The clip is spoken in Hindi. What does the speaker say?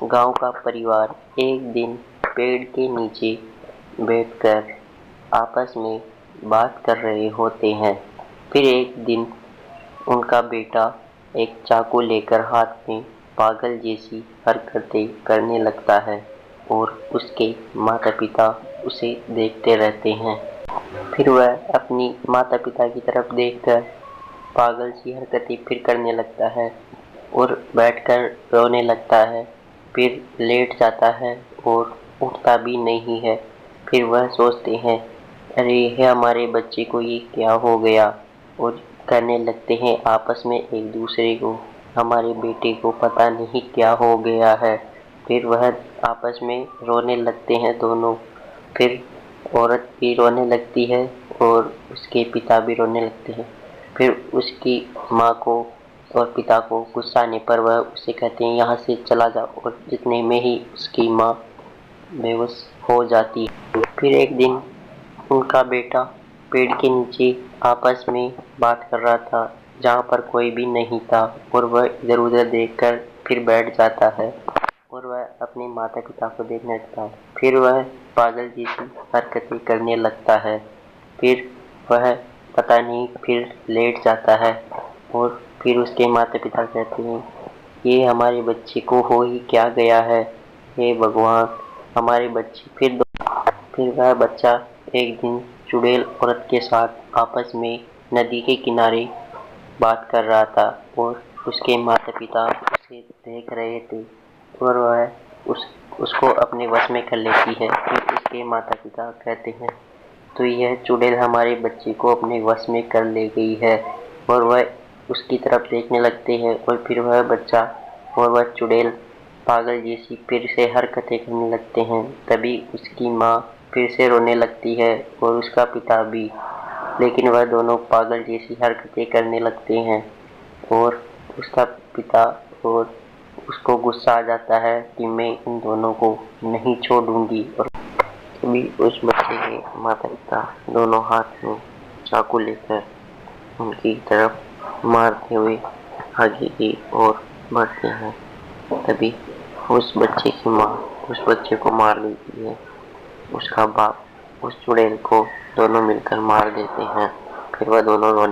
गांव का परिवार एक दिन पेड़ के नीचे बैठकर आपस में बात कर रहे होते हैं। फिर एक दिन उनका बेटा एक चाकू लेकर हाथ में पागल जैसी हरकतें करने लगता है और उसके माता-पिता उसे देखते रहते हैं। फिर वह अपनी माता-पिता की तरफ देखकर पागल सी हरकतें फिर करने लगता है और बैठकर रोने लगता है। फिर लेट जाता है और उठता भी नहीं है। फिर वह सोचते हैं, अरे ये हमारे बच्चे को ये क्या हो गया, और कहने लगते हैं आपस में एक दूसरे को, हमारे बेटे को पता नहीं क्या हो गया है। फिर वह आपस में रोने लगते हैं दोनों। फिर औरत भी रोने लगती है और उसके पिता भी रोने लगते हैं। फिर उसकी माँ को और पिता को गुस्सा आने पर वह उसे कहते हैं यहाँ से चला जा, और इतने में ही उसकी माँ बेहोश हो जाती है। फिर एक दिन उनका बेटा पेड़ के नीचे आपस में बात कर रहा था जहाँ पर कोई भी नहीं था, और वह इधर उधर देखकर फिर बैठ जाता है और वह अपने माता पिता को देखने लगता है। फिर वह पागल जैसी हरकतें करने लगता है। फिर वह पता नहीं फिर लेट जाता है और फिर उसके माता पिता कहते हैं, ये हमारे बच्चे को हो ही क्या गया है, हे भगवान हमारे बच्चे। फिर वह बच्चा एक दिन चुड़ैल औरत के साथ आपस में नदी के किनारे बात कर रहा था और उसके माता पिता उसे देख रहे थे और वह उसको अपने वश में कर लेती है। फिर उसके माता पिता कहते हैं, तो यह चुड़ैल हमारे बच्चे को अपने वश में कर ले गई है, और वह उसकी तरफ देखने लगते हैं और फिर वह बच्चा और वह चुड़ैल पागल जैसी फिर से हरकतें करने लगते हैं। तभी उसकी माँ फिर से रोने लगती है और उसका पिता भी, लेकिन वह दोनों पागल जैसी हरकतें करने लगते हैं और उसका पिता और उसको गुस्सा आ जाता है कि मैं इन दोनों को नहीं छोड़ूंगी। और तभी उस बच्चे के माता पिता दोनों हाथ में चाकू लेकर उनकी तरफ मारते हुए आगे की ओर बढ़ते हैं। तभी उस बच्चे की माँ उस बच्चे को मार देती है। उसका बाप उस चुड़ैल को दोनों मिलकर मार देते हैं। फिर वह दोनों रोने